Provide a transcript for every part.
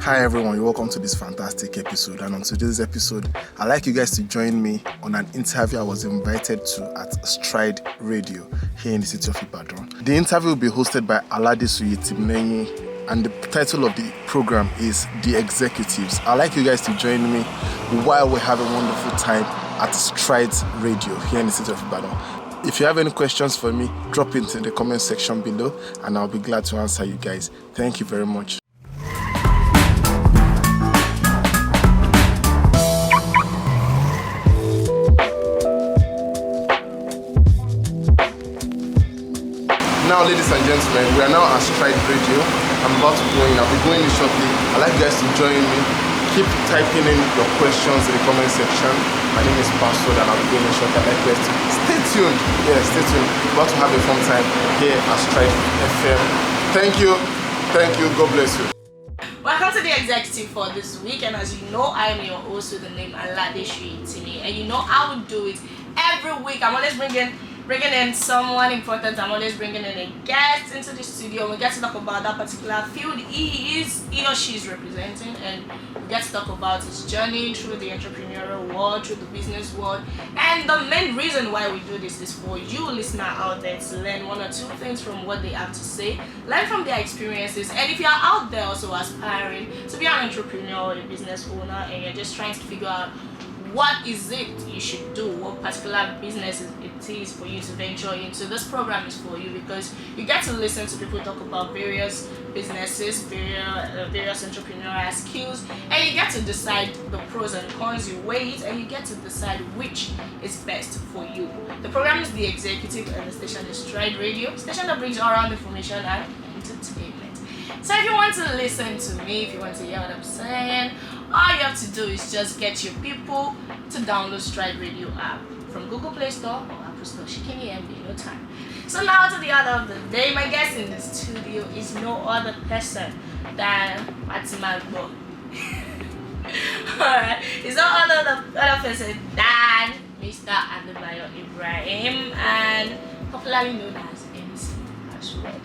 Hi everyone, welcome to this fantastic episode, and on today's episode I'd like you guys to join me on an interview I was invited to at Stride Radio here in the city of Ibadan. The interview will be hosted by Aladesuyi Timilehin, and the title of the program is The Executives. I'd like you guys to join me while we have a wonderful time at Stride Radio here in the city of Ibadan. If you have any questions for me, drop it in the comment section below and I'll be glad to answer you guys. Thank you very much. Now, ladies and gentlemen, we are now at Stride Radio. I'm about to go in. I'll be going in shortly. I'd like you guys to join me. Keep typing in your questions in the comment section. My name is Pastor and I'll be going in shortly. I'd like you guys to stay tuned. Yeah, stay tuned. We're about to have a fun time here at Stride FM. Thank you. Thank you. God bless you. Welcome to the executive for this week, and as you know, I am your host with the name Aladesuyi Timilehin, and you know I will do it every week. I'm always bringing in someone important. I'm always bringing in a guest into the studio. We get to talk about that particular field he or she is representing, and we get to talk about his journey through the entrepreneurial world, through the business world. And the main reason why we do this is for you listener out there to learn one or two things from what they have to say, learn from their experiences. And if you are out there also aspiring to be an entrepreneur or a business owner, and you're just trying to figure out what is it you should do, what particular business it is for you to venture into, this program is for you, because you get to listen to people talk about various businesses, various entrepreneurial skills, and you get to decide the pros and cons. You weigh it and you get to decide which is best for you. The program is The Executive and the station is Stride Radio, station that brings all around information and entertainment. So if you want to listen to me, if you want to hear what I'm saying, all you have to do is just get your people to download Stride Radio app from Google Play Store or Apple Store. She can hear me no time. So now to the order of the day. My guest in the studio is no other person than Matimagbo. Alright, he's no other person than Mr. Adebayo Ibrahim, and popularly known as emcee as well.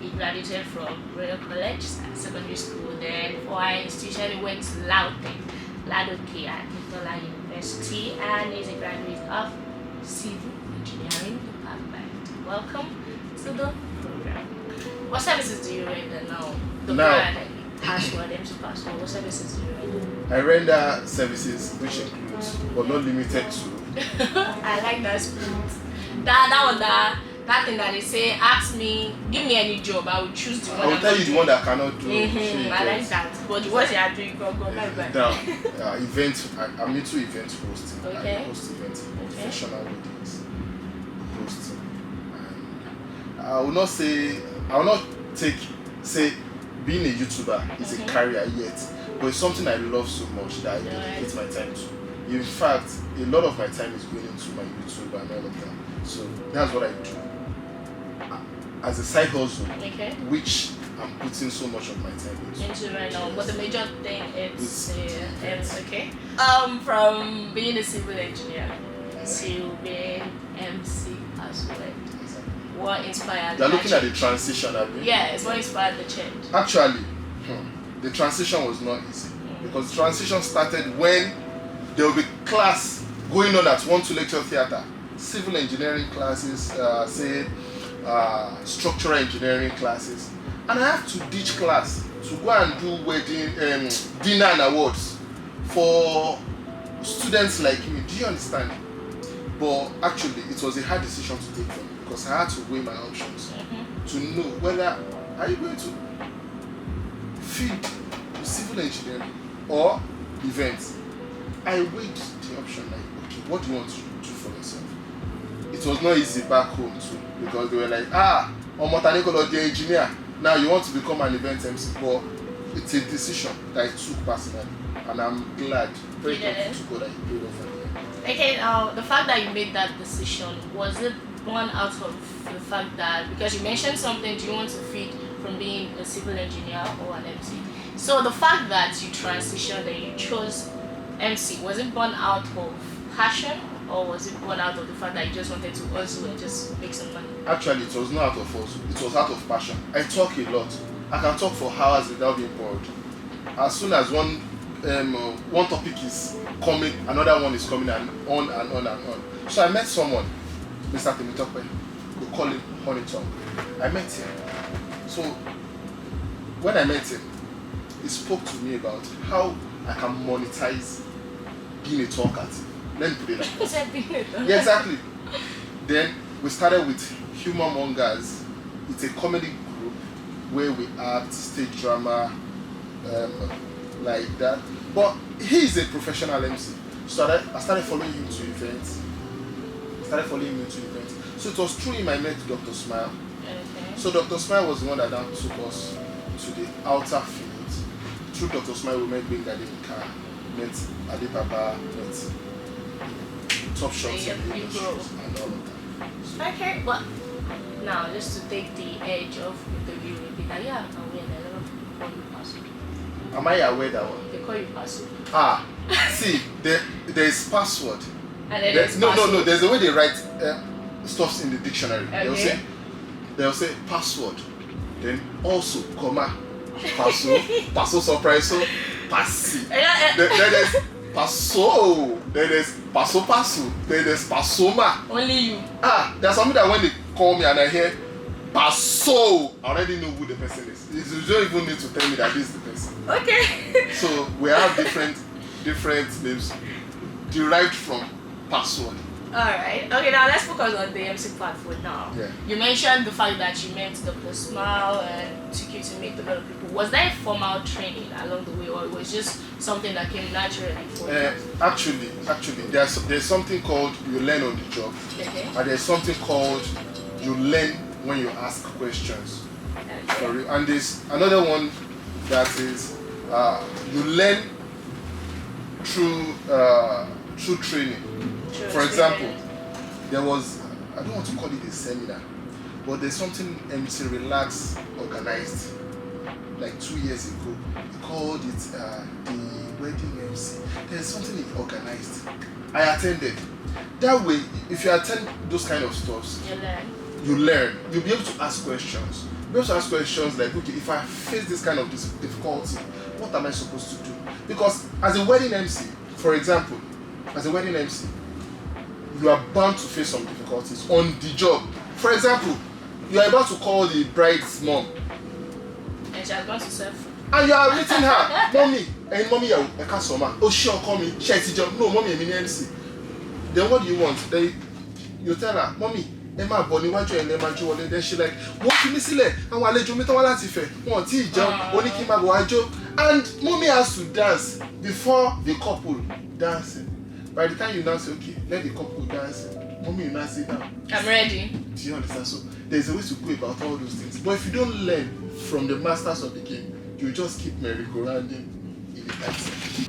He graduated from Royal College Secondary School, then for our institution he went to Ladoke at Nitola University, and is a graduate of Civil Engineering Department. Welcome to the program. What services do you render now? Password, emcee password. What services do you render? I render services which includes, but not limited to. I like that spirit. That thing that they say, ask me, give me any job, I will choose the one. I will tell you the one that I cannot do. I like that. But the ones you are doing, go now, I'm into event hosting. Okay. I host events, professional weddings, hosting. And I will not say being a YouTuber is a career yet, but it's something I love so much that I dedicate my time to. In fact, a lot of my time is going into my YouTube and all of that. So that's what I do as a side hustle, which I'm putting so much of my time into right now. But the major thing is from being a civil engineer to being MC as well. What inspired? You're looking at the transition, have you? Yes, what inspired the change? Actually, the transition was not easy, because the transition started when there will be class going on at 1-2 Lecture Theatre. Civil engineering classes, structural engineering classes, and I have to ditch class to go and do wedding, dinner and awards for students like me. Do you understand? But actually, it was a hard decision to take for me, because I had to weigh my options to know whether are you going to feed civil engineering or events. I weighed the option like, okay, what do you want to do for yourself? It was not easy back home too, because they were like, Omotanikola the engineer, now you want to become an event MC. But it's a decision that I took personally, and I'm glad, very thankful to God that he paid off at the end. Okay, the fact that you made that decision, was it born out of the fact that, because you mentioned something, do you want to feed from being a civil engineer or an MC? So the fact that you transitioned and you chose MC, was it born out of passion, or was it born out of the fact that you just wanted to hustle and just make some money? Actually, it was not out of hustle, it was out of passion. I talk a lot. I can talk for hours without being bored. as soon as one topic is coming, another one is coming, and on and on and on. So I met someone, Mr. Temitope, we call him Honey Tongue. I met him. So when I met him, he spoke to me about how I can monetize being a talkative. Let me put it like that. Yeah, exactly. Then we started with Humor Mongers. It's a comedy group where we act, stage drama, like that. But he is a professional MC. So I started following him to events. So it was through him I met Dr. Smile. Okay. So Dr. Smile was the one that now took us to the outer fields. Through Dr. Smile we met Bengali Nika, met Alibaba, met top shots in the industry and all of that. So, Okay, but now just to take the edge off the view a bit, are you aware that a lot of people call you Paso? am I aware that one? They call you Paso. See, there is password. And then there's No. There's a way they write stuffs in the dictionary. Okay. They'll say password, then also comma, paso surprise, passi. Then there's paso, then there's paso, then there's pasoma. Only you. There's something that when they call me and I hear paso, I already know who the person is. You don't even need to tell me that this is the person. Okay. So we have different names derived from password. Alright. Okay, now let's focus on the MC platform now. Yeah. You mentioned the fact that you met Dr. Smile and took you to meet a lot of people. Was there formal training along the way, or it was just something that came naturally for you? Actually, there's something called you learn on the job. Okay. And there's something called you learn when you ask questions. Okay. And there's another one that is you learn through training. True For example, experience. there was, I don't want to call it a seminar, but there's something MC Relax organized like 2 years ago. He called it the Wedding MC. There's something he organized. I attended. That way, if you attend those kind of stuffs, you learn. You'll be able to ask questions. You'll be able to ask questions like, okay, if I face this kind of difficulty, what am I supposed to do? Because as a wedding MC, for example, you are bound to face some difficulties on the job. For example, you are about to call the bride's mom. And she has gone to serve food. And you are meeting her, mommy, and mommy, you're a customer. Oh, she'll call me, no, mommy, I'm in MC. Then what do you want? Then you tell her, mommy, Emma Bonnie, why you and Emma Jolie? Then she like, what you missing? And while you meet one latife, one tea jump, only came out wajo. And mommy has to dance before the couple dancing. By the time you now say, okay, let the couple dance, mommy, you now sit down. I'm ready. Do you understand? So there's a way to go about all those things. But if you don't learn from the masters of the game, you just keep merry-go-rounding in the taxi.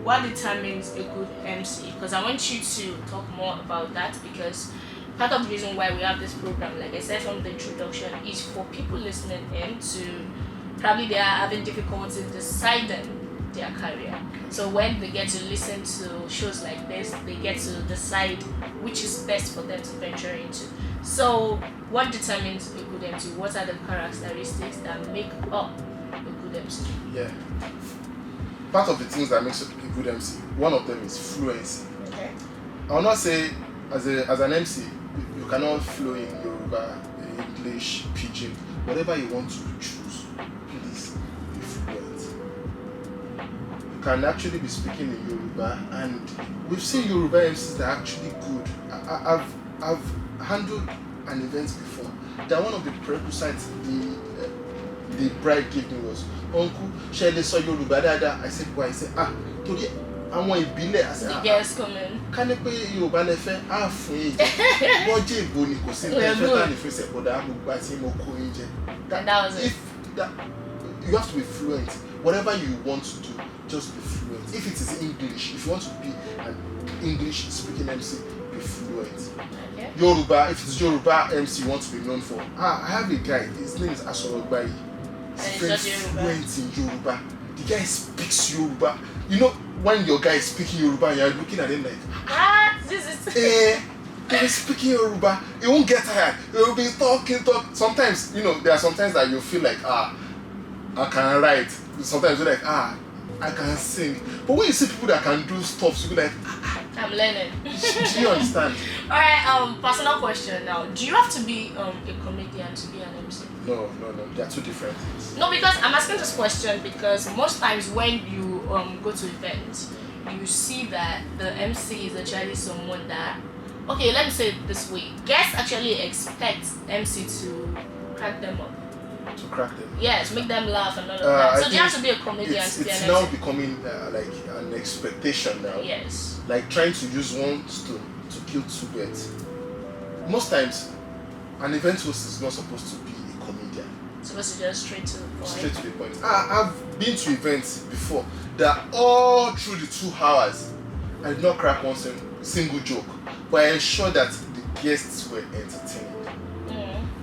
What determines a good MC? Because I want you to talk more about that, because part of the reason why we have this program, like I said from the introduction, is for people listening in to probably they are having difficulty deciding their career. So when they get to listen to shows like this, they get to decide which is best for them to venture into. So what determines a good MC? What are the characteristics that make up a good MC? Yeah. Part of the things that makes a good MC, one of them is fluency. Okay. I will not say as an MC, you cannot flow in Yoruba, English, Pidgin, whatever you want to choose, please be fluent. You can actually be speaking in Yoruba, and we've seen Yoruba MCs that are actually good. I've handled an event before that one of the prerequisites the bride gave me was, Uncle, shall they saw Yoruba dada? I said, why? I said, today I want to be there. I said, the guests coming. Can you pay Yoruba nefe? Free. What you boni ko sin the first but I am going to more coin. And that was it. You have to be fluent. Whatever you want to do, just be fluent. If it is English, if you want to be an English speaking MC, be fluent. Okay. Yoruba, if it's Yoruba MC you want to be known for. I have a guy, his name is Asorogbayi. He's very fluent in Yoruba. The guy speaks Yoruba. You know, when your guy is speaking Yoruba, you're looking at him like, what? This is he's speaking Yoruba. He won't get tired. He will be talking. Sometimes, you know, there are sometimes that you feel like, I'm I can write. Sometimes you're like, I can sing. But when you see people that can do stuff, you be like, I'm learning. do you understand? Alright, personal question now. Do you have to be a comedian to be an MC? No. They are two different things. No, because I'm asking this question because most times when you go to events, you see that the MC is actually someone that, okay, let me say it this way. Guests actually expect MC to crack them up. To crack them. Yes, make them laugh and all of that. So do you have to be a comedian to be an It's MC? now becoming like an expectation now. Yes. Like trying to use one stone to kill two birds. Most times, an event host is not supposed to be a comedian. Supposed to just straight to the point. Straight to the point. I've been to events before that all through the 2 hours, I did not crack one single joke, but I ensured that the guests were entertained.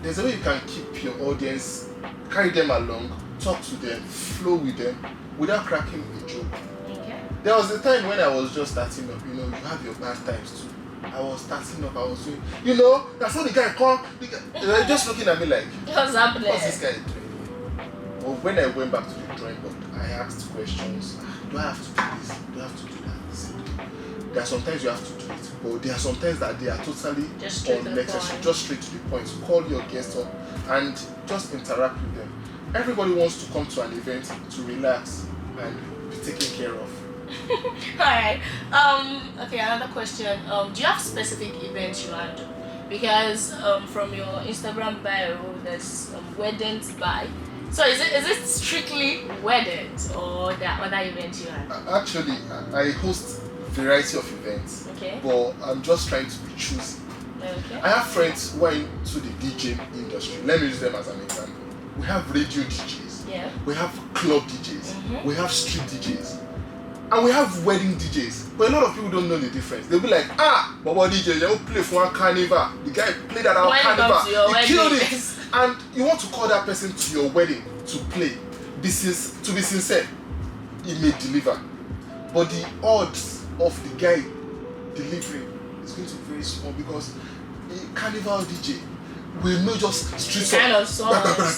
There's a way you can keep your audience, carry them along, talk to them, flow with them, without cracking a joke. Okay. There was a time when I was just starting up, you have your bad times too. I was starting up, I was doing, that's when the guy called, they were just looking at me like, What's happening? what's this guy doing? Well, when I went back to the drawing board, I asked questions. Do I have to do this? Do I have to do that? There are sometimes you have to do it, but there are sometimes that they are totally just straight unnecessary. Just straight to the point. Call your guests up and just interact with them. Everybody wants to come to an event to relax and be taken care of. Alright. Okay, another question. Do you have specific events you handle? Because from your Instagram bio there's weddings by. So is it strictly weddings or there are other events you handle? Actually, I host variety of events. Okay. But I'm just trying to be choosy. Okay. I have friends who are into the DJ industry. Let me use them as an example. We have radio DJs. Yeah. We have club DJs. We have street DJs. And we have wedding DJs. But a lot of people don't know the difference. They'll be like, Baba DJ, they will play for one carnival. The guy played at our carnival. He killed it. And you want to call that person to your wedding to play. To be sincere, he may deliver. But the odds of the guy delivering is going to be very small because a carnival DJ will know just street kind of songs.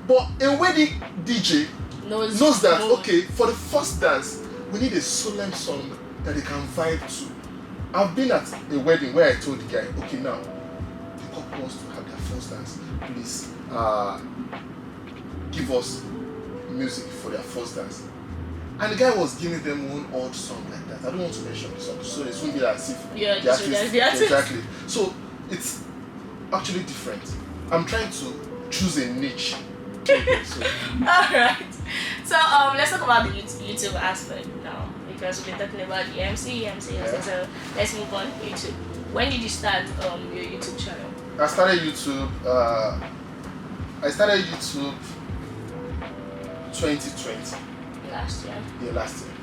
But a wedding DJ knows that, mood. okay, for the first dance, we need a solemn song that they can vibe to. I've been at a wedding where I told the guy, okay, now, the couple wants to have their first dance. Please, give us music for their first dance. And the guy was giving them one odd song like that. I don't want to mention the song, so it won't be as if the artist. Exactly. So it's actually different. I'm trying to choose a niche. Alright. So let's talk about the YouTube aspect now because we've been talking about the MC. Yeah. So let's move on. YouTube. When did you start your YouTube channel? I started YouTube 2020. Last year. Yeah, last year.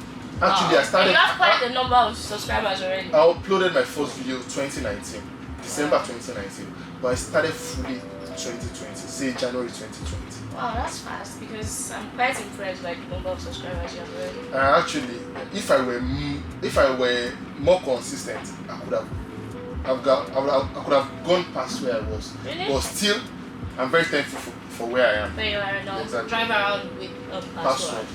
Actually, I started. And you have quite a number of subscribers already. I uploaded my first video 2019, December 2019, but I started fully 2020, say January 2020. Wow, that's fast because I'm quite impressed by the number of subscribers you have already. Actually, if I were more consistent, I could have gone past where I was. Really? But still, I'm very thankful for where I am. Where you are now. Exactly. Drive around with password. Password.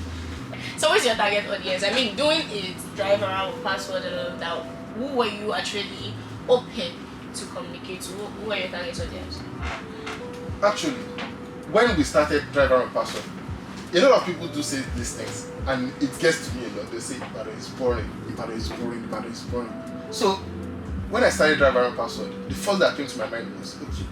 So what's your target audience? I mean, doing it, drive around with password and all of that. Who were you actually open to communicate to? Who were your target audience? Actually, when we started drive around with password, a lot of people do say these things, and it gets to me a lot. They say Ibadan is boring, Ibadan is boring, Ibadan is boring. So when I started drive around password, the first that came to my mind was, okay,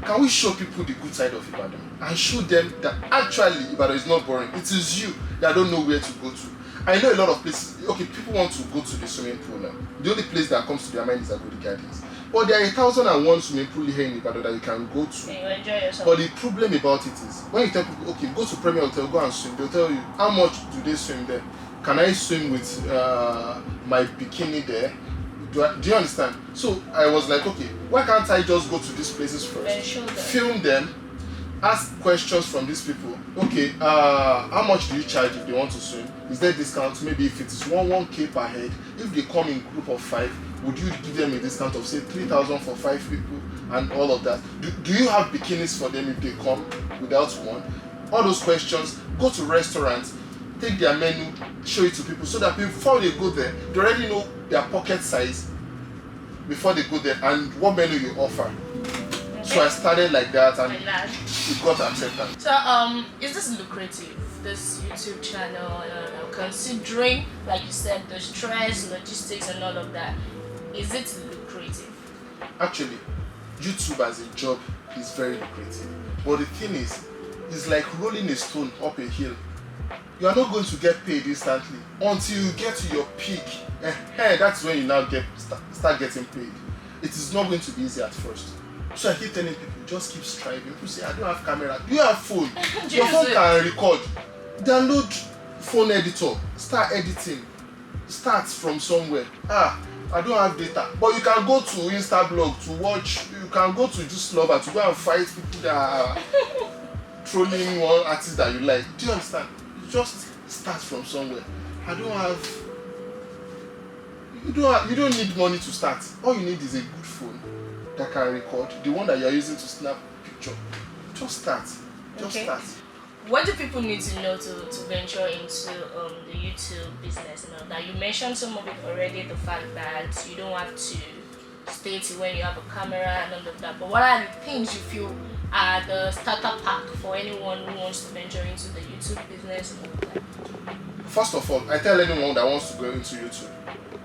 can we show people the good side of Ibadan and show them that actually Ibadan is not boring? It is you that don't know where to go to. I know a lot of places, okay, people want to go to the swimming pool now. The only place that comes to their mind is Agodi Gardens. But there are 1,001 swimming pools here in Ibadan that you can go to. And you enjoy yourself. But the problem about it is, when you tell people, okay, go to Premier Hotel, go and swim, they'll tell you, how much do they swim there? Can I swim with my bikini there? Do you understand? So I was like, okay, why can't I just go to these places first, film them, ask questions from these people. Okay, how much do you charge if they want to swim? Is there discount? Maybe if it is 1K per head, if they come in group of 5, would you give them a discount of say 3,000 for 5 people and all of that? Do you have bikinis for them if they come without one? All those questions, go to restaurants, take their menu, show it to people, so that before they go there, they already know their pocket size before they go there and what menu you offer. Okay. So I started like that, and it got acceptance. So is this lucrative, this YouTube channel, considering, like you said, the stress, logistics and all of that? Is it lucrative? Actually, YouTube as a job is very lucrative, but the thing is, it's like rolling a stone up a hill. You are not going to get paid instantly until you get to your peak. That's when you now start getting paid. It is not going to be easy at first. So I keep telling people, just keep striving. People say, I don't have camera. You have phone. Your phone can record. Download phone editor. Start editing. Start from somewhere. I don't have data. But you can go to Instablog to watch. You can go to Just Lover to go and fight people that are trolling one artist that you like. Do you understand? You just start from somewhere. You don't need money to start. All you need is a good phone that can record, the one that you're using to snap picture. Just start. Start. What do people need to know to venture into the YouTube business? Now, you mentioned some of it already, the fact that you don't have to stay till when you have a camera and all of that. But what are the things you feel are the starter pack for anyone who wants to venture into the YouTube business? First of all, I tell anyone that wants to go into YouTube,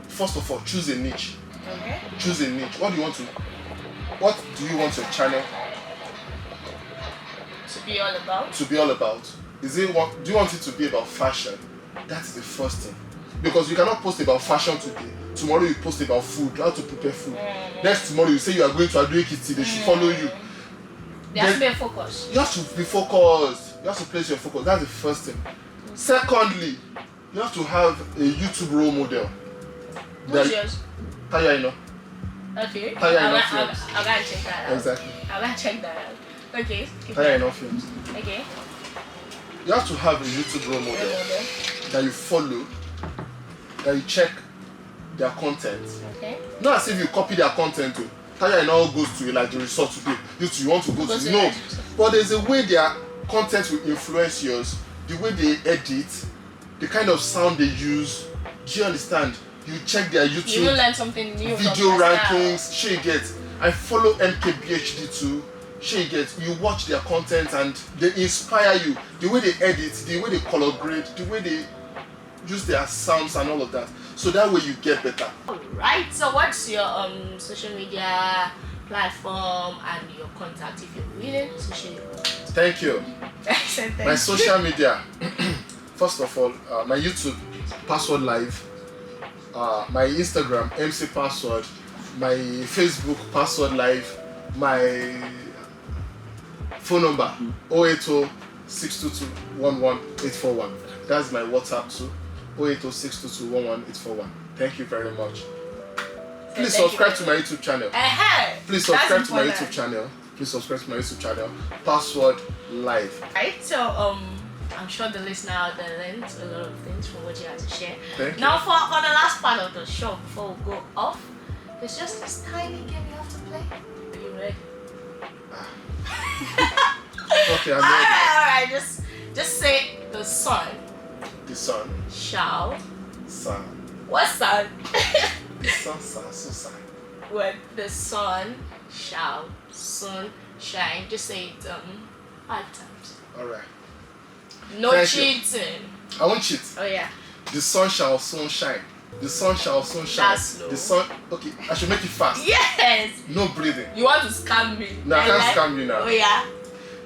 first of all, choose a niche. Okay. Choose a niche. What do you want your channel to be all about? To be all about. Do you want it to be about fashion? That's the first thing. Because you cannot post about fashion today. Tomorrow you post about food, how to prepare food. Next tomorrow you say you are going to Adoekiti, they should follow you. They have to be focused. You have to be focused. You have to place your focus. That's the first thing. Secondly, you have to have a YouTube role model. Who's yours? Taya Ino. Okay. Taya Ino Films. I'll go and check that out. Exactly. I'll go and check that out. Okay. Taya Ino Films. Okay. You have to have a YouTube role model that you follow, that you check their content. Okay. Not as if you copy their content. Taya Ino goes to like the resort today. You want to go to no. But there's a way their content will influence yours. The way they edit, the kind of sound they use. Do you understand? You check their YouTube. You will learn something new. Video rankings. She gets. I follow MKBHD too. She gets. You watch their content and they inspire you. The way they edit, the way they color grade, the way they use their sounds and all of that. So that way you get better. Alright. So what's your social media platform and your contact if you're willing to share? Thank you. My social media. First of all, my YouTube password live. My Instagram MC password. My Facebook password live. My phone number 080 622 11841. That's my WhatsApp too. 080 622 11841. Thank you very much. Please subscribe to my YouTube channel. Please subscribe to my YouTube channel. Please subscribe to my YouTube channel. Password live. Right, so I'm sure the listener out there learned a lot of things from what you had to share. Thank you. Now for the last part of the show, before we go off, there's just this tiny game you have to play. Are you ready? Okay, I'm ready. Alright, just say the sun. The sun. Shall. Sun. What sun? The sun, sun. When the sun shall soon shine. Just say it 5 times. Alright. No Thank cheating. you. I won't cheat. Oh yeah. The sun shall soon shine. The sun shall soon shine. That's slow. The sun. Okay, I should make it fast. Yes. No breathing. You want to scam me? No, I can't scam you now. Oh yeah.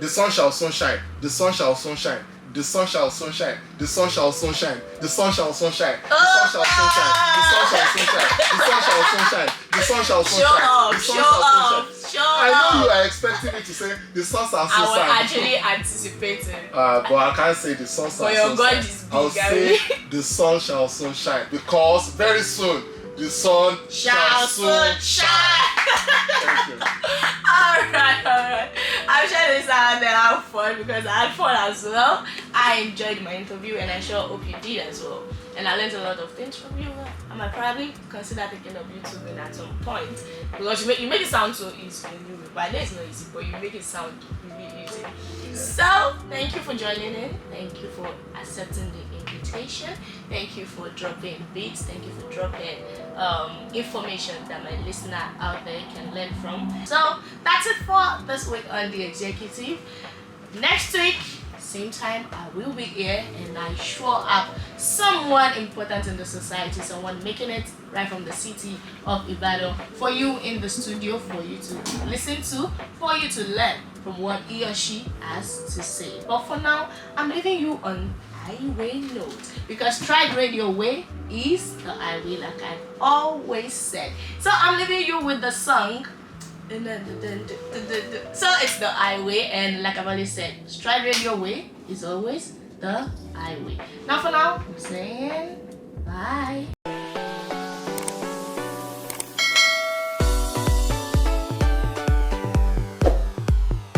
The sun shall soon shine. The sun shall soon shine. The sun shall soon shine. The sun shall soon shine. The sun shall soon shine. The sun shall soon shine. The sun shall soon shine. The sun shall soon shine. The sun shall soon shine. The sun shall soon shine. I know you are expecting me to say the sun shall soon shine. I was actually anticipating. But I can't say the sun shall soon shine. But your God is big. I'll say the sun shall soon shine because very soon the sun shall soon shine. Thank you. Alright. I'm sure this out there have fun because I had fun as well. I enjoyed my interview, and I sure hope you did as well. And I learned a lot of things from you. I might probably consider taking up YouTubing at some point, because you make it sound so easy. But I know it's not easy, but you make it sound really easy. So thank you for joining in. Thank you for accepting the invitation. Thank you for dropping beats. Thank you for dropping information that my listener out there can learn from. So that's it for this week on The Executive. Next week, same time, I will be here, and I sure have someone important in the society, someone making it right from the city of Ibadan for you in the studio, for you to listen to, for you to learn from what he or she has to say. But for now, I'm leaving you on highway note, because Tried Radio Way is the highway, like I've always said. So I'm leaving you with the song. So it's the highway, and like I've always said, Stride Radio Way is always the highway. Now for now, I'm saying bye.